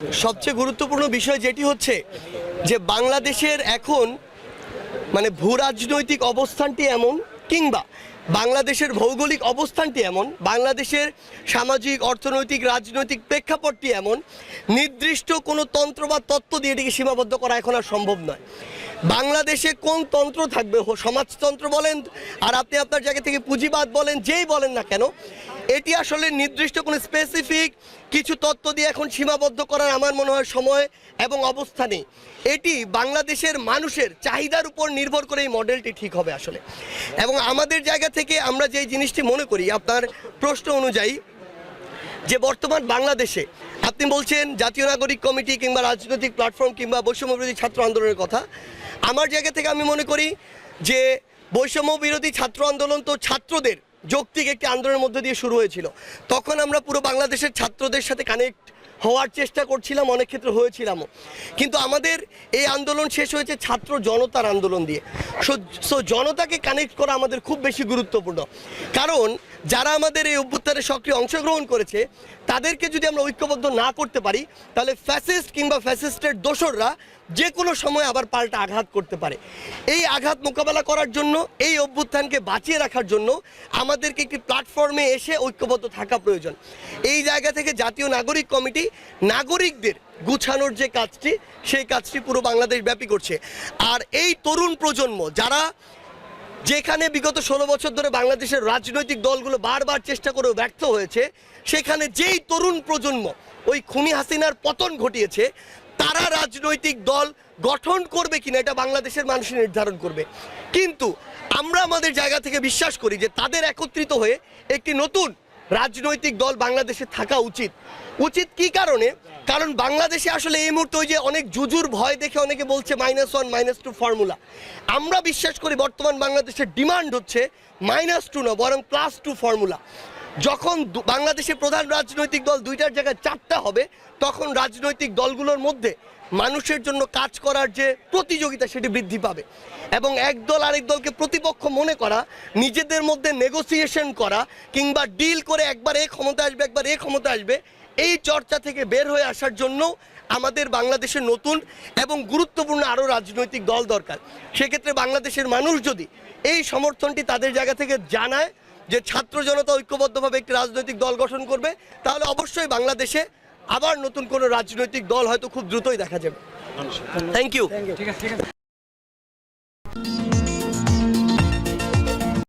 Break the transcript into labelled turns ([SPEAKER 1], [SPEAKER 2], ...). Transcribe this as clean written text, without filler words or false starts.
[SPEAKER 1] সবচেয়ে গুরুত্বপূর্ণ বিষয় যেটি হচ্ছে যে বাংলাদেশের এখন মানে ভূ রাজনৈতিক অবস্থানটি এমন, কিংবা বাংলাদেশের ভৌগোলিক অবস্থানটি এমন, বাংলাদেশের সামাজিক অর্থনৈতিক রাজনৈতিক প্রেক্ষাপটটি এমন, নির্দিষ্ট কোনো তন্ত্র বা তত্ত্ব দিয়ে এটিকে সীমাবদ্ধ করা এখন আর সম্ভব নয়। বাংলাদেশে কোন তন্ত্র থাকবে, সমাজতন্ত্র বলেন আর আপনি আপনার জায়গা থেকে পুঁজিবাদ বলেন, যেই বলেন না কেন, এটি আসলে নির্দিষ্ট কোনো স্পেসিফিক কিছু তত্ত্ব দিয়ে এখন সীমাবদ্ধ করার আমার মনে হয় সময় এবং অবস্থা নেই। এটি বাংলাদেশের মানুষের চাহিদার উপর নির্ভর করে এই মডেলটি ঠিক হবে আসলে। এবং আমাদের জায়গা থেকে আমরা যে জিনিসটি মনে করি, আপনার প্রশ্ন অনুযায়ী যে বর্তমান বাংলাদেশে আপনি বলছেন জাতীয় নাগরিক কমিটি কিংবা রাজনৈতিক প্ল্যাটফর্ম কিংবা বৈষম্য বিরোধী ছাত্র আন্দোলনের কথা, আমার জায়গা থেকে আমি মনে করি যে বৈষম্য বিরোধী ছাত্র আন্দোলন তো ছাত্রদের যৌক্তিক একটি আন্দোলনের মধ্যে দিয়ে শুরু হয়েছিল। তখন আমরা পুরো বাংলাদেশের ছাত্রদের সাথে কানেক্ট হওয়ার চেষ্টা করছিলাম, অনেক ক্ষেত্রে হয়েছিলামও, কিন্তু আমাদের এই আন্দোলন শেষ হয়েছে ছাত্র জনতার আন্দোলন দিয়ে। সো জনতাকে কানেক্ট করা আমাদের খুব বেশি গুরুত্বপূর্ণ, কারণ যারা আমাদের এই অভ্যুত্থানে সক্রিয় অংশগ্রহণ করেছে তাদেরকে যদি আমরা ঐক্যবদ্ধ না করতে পারি, তাহলে ফ্যাসিস্ট কিংবা ফ্যাসিস্টের দোসররা যে কোনো সময় আবার পাল্টা আঘাত করতে পারে। এই আঘাত মোকাবেলা করার জন্য, এই অভ্যুত্থানকে বাঁচিয়ে রাখার জন্য আমাদেরকে একটি প্ল্যাটফর্মে এসে ঐক্যবদ্ধ থাকা প্রয়োজন। এই জায়গা থেকে জাতীয় নাগরিক কমিটি নাগরিকদের গুছানোর যে কাজটি, সেই কাজটি পুরো বাংলাদেশ ব্যাপী করছে। আর এই তরুণ প্রজন্ম যারা যেখানে বিগত 16 বছর ধরে বাংলাদেশের রাজনৈতিক দলগুলো বারবার চেষ্টা করেও ব্যর্থ হয়েছে, সেখানে যেই তরুণ প্রজন্ম ওই খুনি হাসিনার পতন ঘটিয়েছে, তারা রাজনৈতিক দল গঠন করবে কিনা এটা বাংলাদেশের মানুষ নির্ধারণ করবে। কিন্তু আমরা আমাদের জায়গা থেকে বিশ্বাস করি যে তাদের একত্রিত হয়ে একটি নতুন রাজনৈতিক দল বাংলাদেশে থাকা উচিত। কি কারণে? কারণ বাংলাদেশে আসলে এই মুহূর্তে ওই যে অনেক জুজুর ভয় দেখে অনেকে বলছে -1 -2 ফর্মুলা। আমরা বিশ্বাস করি বর্তমান বাংলাদেশের ডিমান্ড হচ্ছে -2 না, বরং +2 ফর্মুলা। যখন বাংলাদেশের প্রধান রাজনৈতিক দল দুইটার জায়গায় 4টা হবে, তখন রাজনৈতিক দলগুলোর মধ্যে মানুষের জন্য কাজ করার যে প্রতিযোগিতা সেটি বৃদ্ধি পাবে। এবং এক দল আরেক দলকে প্রতিপক্ষ মনে করা, নিজেদের মধ্যে নেগোসিয়েশন করা কিংবা ডিল করে একবার এ ক্ষমতা আসবে একবার এ ক্ষমতা আসবে, এই চর্চা থেকে বের হয়ে আসার জন্য আমাদের বাংলাদেশের নতুন এবং গুরুত্বপূর্ণ আরও রাজনৈতিক দল দরকার। সেক্ষেত্রে বাংলাদেশের মানুষ যদি এই সমর্থনটি তাদের জায়গা থেকে জানায় যে ছাত্র জনতা ঐক্যবদ্ধভাবে একটি রাজনৈতিক দল গঠন করবে, তাহলে অবশ্যই বাংলাদেশে আবার নতুন কোনো রাজনৈতিক দল হয়তো খুব দ্রুতই দেখা যাবে। Thank you.